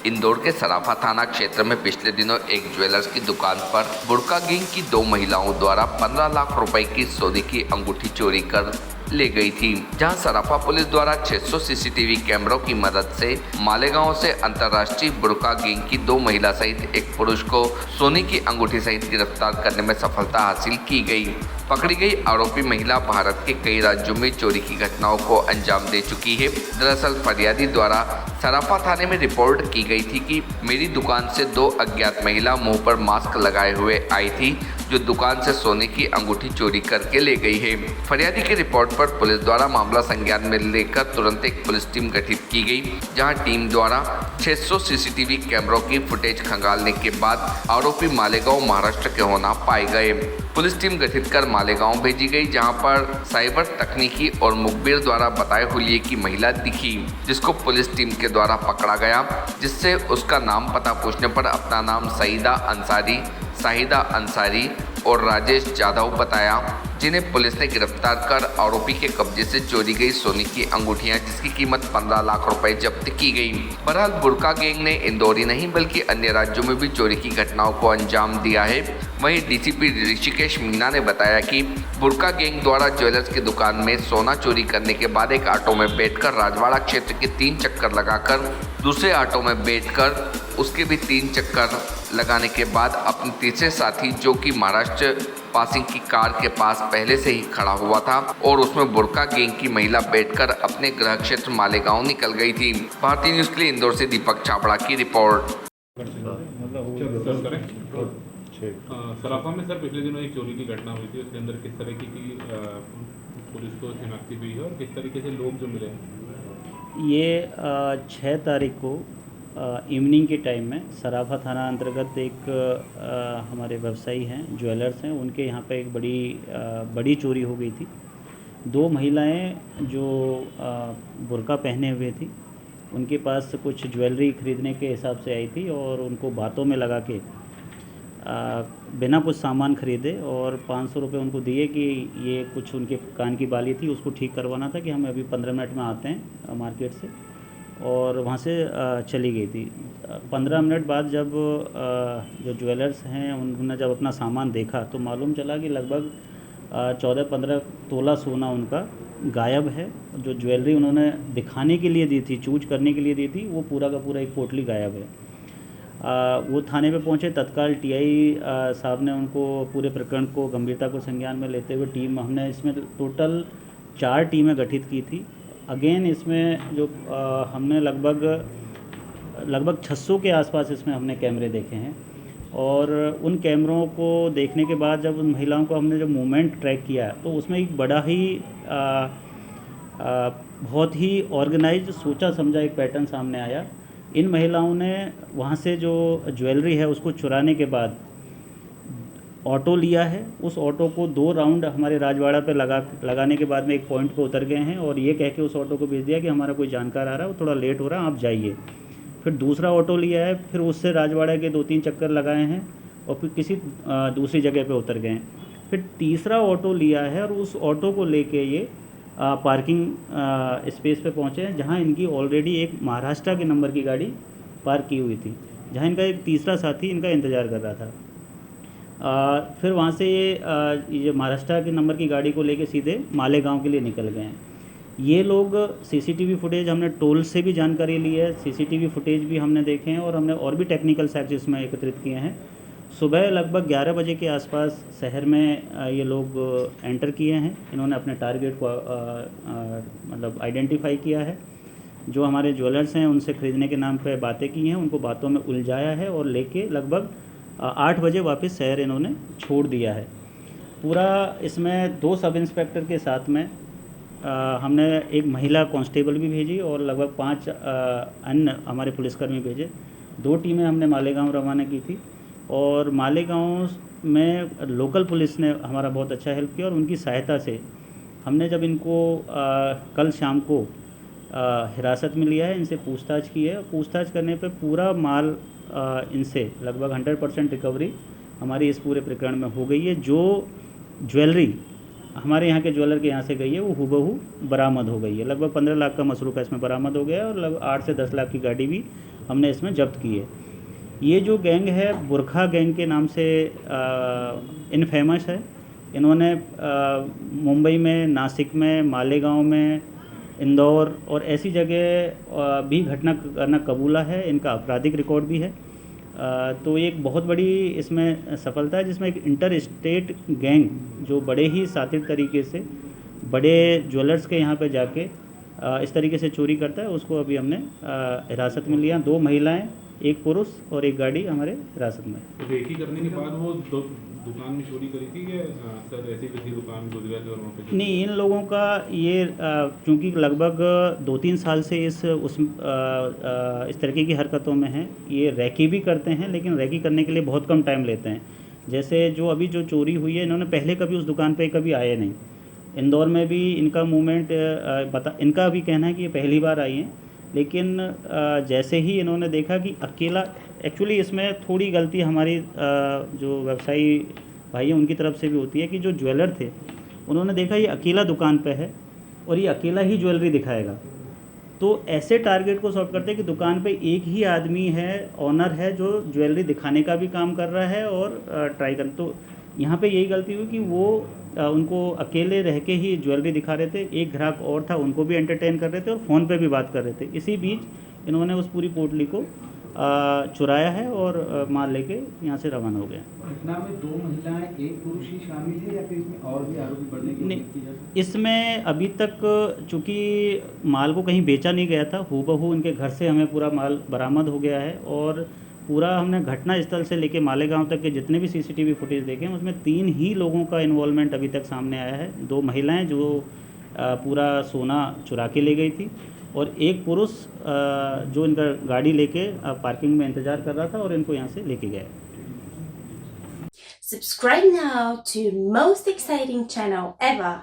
इंदौर के सराफा थाना क्षेत्र में पिछले दिनों एक ज्वेलर्स की दुकान पर बुर्का गैंग की 2 महिलाओं द्वारा 15 लाख रुपए की सोने की अंगूठी चोरी कर ले गई थी। जहां सराफा पुलिस द्वारा 600 सीसीटीवी कैमरों की मदद से मालेगांव से अंतर्राष्ट्रीय बुर्का गैंग की 2 महिला सहित एक पुरुष को सोने की अंगूठी सहित गिरफ्तार करने में सफलता हासिल की गई। पकड़ी गई आरोपी महिला भारत के कई राज्यों में चोरी की घटनाओं को अंजाम दे चुकी है। दरअसल फरियादी द्वारा सराफा थाने में रिपोर्ट की गई थी कि मेरी दुकान से 2 अज्ञात महिला मुंह पर मास्क लगाए हुए आई थी, जो दुकान से सोने की अंगूठी चोरी करके ले गई है। फरियादी की रिपोर्ट पर पुलिस द्वारा मामला संज्ञान में लेकर तुरंत एक पुलिस टीम गठित की गई, जहां टीम द्वारा 600 सीसीटीवी कैमरों की फुटेज खंगालने के बाद आरोपी मालेगांव महाराष्ट्र के होना पाए गए। पुलिस टीम गठित कर मालेगांव भेजी गई, जहां पर साइबर तकनीकी और मुखबिर द्वारा बताए हुए की महिला दिखी, जिसको पुलिस टीम के द्वारा पकड़ा गया, जिससे उसका नाम पता पूछने पर अपना नाम सईदा अंसारी, शाहिदा अंसारी और राजेश जाधव बताया, जिन्हें पुलिस ने गिरफ्तार कर आरोपी के कब्जे से चोरी गई सोने की अंगूठियां, जिसकी कीमत 15 लाख रुपए जब्त की गई। बहरहाल बुर्का गैंग ने इंदौर ही नहीं बल्कि अन्य राज्यों में भी चोरी की घटनाओं को अंजाम दिया है। वहीं डीसीपी ऋषिकेश मीना ने बताया कि बुर्का गैंग द्वारा ज्वेलर्स की दुकान में सोना चोरी करने के बाद एक ऑटो में बैठकर राजवाड़ा क्षेत्र के 3 चक्कर लगाकर दूसरे ऑटो में बैठकर उसके भी 3 चक्कर लगाने के बाद अपने तीसरे साथी, जो कि महाराष्ट्र पासिंग की कार के पास पहले से ही खड़ा हुआ था और उसमें बुर्का गैंग की महिला बैठकर अपने गृह क्षेत्र मालेगांव निकल गई थी। भारतीय न्यूज के लिए इंदौर से दीपक छाबड़ा की रिपोर्ट। सराफा में सर पिछले दिनों एक चोरी की घटना हुई थी, उसके अंदर किस तरीके की पुलिस को शिनाख्ती हुई है और किस तरीके से लोग जो मिले? ये 6 तारीख को इवनिंग के टाइम में सराफा थाना अंतर्गत एक हमारे व्यवसायी हैं, ज्वेलर्स हैं, उनके यहाँ पे एक बड़ी चोरी हो गई थी। 2 महिलाएं जो बुर्का पहने हुए थी, उनके पास कुछ ज्वेलरी खरीदने के हिसाब से आई थी और उनको बातों में लगा के बिना कुछ सामान खरीदे और 500 रुपये उनको दिए कि ये कुछ उनके कान की बाली थी, उसको ठीक करवाना था कि हम अभी 15 मिनट में आते हैं मार्केट से, और वहाँ से चली गई थी। 15 मिनट बाद जब जो ज्वेलर्स हैं उन्होंने जब अपना सामान देखा तो मालूम चला कि लगभग 14-15 तोला सोना उनका गायब है। जो ज्वेलरी उन्होंने दिखाने के लिए दी थी, चूज करने के लिए दी थी, वो पूरा का पूरा एक पोटली गायब है। वो थाने पे पहुंचे। तत्काल टीआई साहब ने उनको पूरे प्रकरण को गंभीरता को संज्ञान में लेते हुए हमने इसमें टोटल 4 टीमें गठित की थी। अगेन इसमें जो हमने लगभग 600 के आसपास इसमें हमने कैमरे देखे हैं, और उन कैमरों को देखने के बाद जब उन महिलाओं को हमने जब मूवमेंट ट्रैक किया तो उसमें एक बड़ा ही बहुत ही ऑर्गेनाइज सोचा समझा एक पैटर्न सामने आया। इन महिलाओं ने वहाँ से जो ज्वेलरी है उसको चुराने के बाद ऑटो लिया है। उस ऑटो को 2 राउंड हमारे राजवाड़ा पे लगाने के बाद में एक पॉइंट पे उतर गए हैं और ये कह के उस ऑटो को भेज दिया कि हमारा कोई जानकार आ रहा है, वो थोड़ा लेट हो रहा है, आप जाइए। फिर दूसरा ऑटो लिया है, फिर उससे राजवाड़ा के 2-3 चक्कर लगाए हैं और फिर किसी दूसरी जगह पे उतर गए हैं। फिर तीसरा ऑटो लिया है और उस ऑटो को लेके ये पार्किंग स्पेस पे पहुँचे हैं, जहाँ इनकी ऑलरेडी एक महाराष्ट्र के नंबर की गाड़ी पार्क की हुई थी, जहाँ इनका एक तीसरा साथी इनका इंतज़ार कर रहा था। फिर वहाँ से ये महाराष्ट्र के नंबर की गाड़ी को लेके सीधे मालेगांव के लिए निकल गए हैं। ये लोग सीसीटीवी फुटेज हमने टोल से भी जानकारी ली है, सीसीटीवी फुटेज भी हमने देखे हैं और हमने और भी टेक्निकल फैक्ट्स इसमें एकत्रित किए हैं। सुबह लगभग 11 बजे के आसपास शहर में ये लोग एंटर किए हैं। इन्होंने अपने टारगेट को मतलब आइडेंटिफाई किया है। जो हमारे ज्वेलर्स हैं उनसे ख़रीदने के नाम पे बातें की हैं, उनको बातों में उलझाया है और लेके लगभग 8 बजे वापस शहर इन्होंने छोड़ दिया है। पूरा इसमें 2 सब इंस्पेक्टर के साथ में हमने एक महिला कांस्टेबल भी भेजी और लगभग 5 अन्य हमारे पुलिसकर्मी भेजे। 2 टीमें हमने मालेगांव रवाना की थी और मालेगांव में लोकल पुलिस ने हमारा बहुत अच्छा हेल्प किया और उनकी सहायता से हमने जब इनको कल शाम को हिरासत में लिया है, इनसे पूछताछ की है। पूछताछ करने पे पूरा माल इनसे लगभग 100% रिकवरी हमारी इस पूरे प्रकरण में हो गई है। जो ज्वेलरी हमारे यहाँ के ज्वेलर के यहाँ से गई है वो हूबहू बरामद हो गई है। लगभग 15 लाख का मसरूफ़ इसमें बरामद हो गया है और लगभग 8 से 10 लाख की गाड़ी भी हमने इसमें जब्त की है। ये जो गैंग है बुरखा गैंग के नाम से इनफेमस है। इन्होंने मुंबई में, नासिक में, मालेगांव में, इंदौर और ऐसी जगह भी घटना करना कबूला है। इनका आपराधिक रिकॉर्ड भी है। तो एक बहुत बड़ी इसमें सफलता है जिसमें एक इंटर स्टेट गैंग जो बड़े ही सातिर तरीके से बड़े ज्वेलर्स के यहाँ पे जाके इस तरीके से चोरी करता है, उसको अभी हमने हिरासत में लिया। 2 महिलाएं, 1 पुरुष और 1 गाड़ी हमारे हिरासत में। तो रेकी करने के बाद वो दुकान में चोरी करी थी या सर ऐसी किसी दुकान गुजरा थी और वहाँ पे? नहीं, इन लोगों का ये चूँकि लगभग 2-3 साल से इस तरीके की हरकतों में हैं। ये रैकी भी करते हैं लेकिन रैकी करने के लिए बहुत कम टाइम लेते हैं। जैसे जो अभी जो चोरी हुई है, इन्होंने पहले कभी उस दुकान पे कभी आए नहीं। इंदौर में भी इनका मूवमेंट इनका भी कहना है कि ये पहली बार आई हैं। लेकिन जैसे ही इन्होंने देखा कि अकेला, एक्चुअली इसमें थोड़ी गलती हमारी जो व्यवसायी भाई हैं उनकी तरफ से भी होती है कि जो ज्वेलर थे उन्होंने देखा ये अकेला दुकान पे है और ये अकेला ही ज्वेलरी दिखाएगा। तो ऐसे टारगेट को सॉल्व करते हैं कि दुकान पे एक ही आदमी है, ऑनर है, जो ज्वेलरी दिखाने का भी काम कर रहा है और ट्राई कर। तो यहाँ पे यही गलती हुई कि वो उनको अकेले रह के ही ज्वेलरी दिखा रहे थे। एक ग्राहक और था, उनको भी एंटरटेन कर रहे थे और फ़ोन पे भी बात कर रहे थे। इसी बीच इन्होंने उस पूरी पोटली को चुराया है और माल लेके यहाँ से रवाना हो गया। घटना में 2 महिलाएं, 1 पुरुष ही शामिल है या फिर इसमें और भी आरोपी बढ़ने की नहीं, उम्मीद की जा सकती है? इसमें अभी तक चूँकि माल को कहीं बेचा नहीं गया था, हूबहू इनके घर से हमें पूरा माल बरामद हो गया है और पूरा हमने घटना स्थल से लेके मालेगांव तक के जितने भी सीसीटीवी फुटेज देखे हैं उसमें 3 ही लोगों का इन्वॉल्वमेंट अभी तक सामने आया है। 2 महिलाएं जो पूरा सोना चुरा के ले गई थी और 1 पुरुष जो इनका गाड़ी लेके पार्किंग में इंतज़ार कर रहा था और इनको यहाँ से लेके गया। Subscribe now to most exciting channel ever.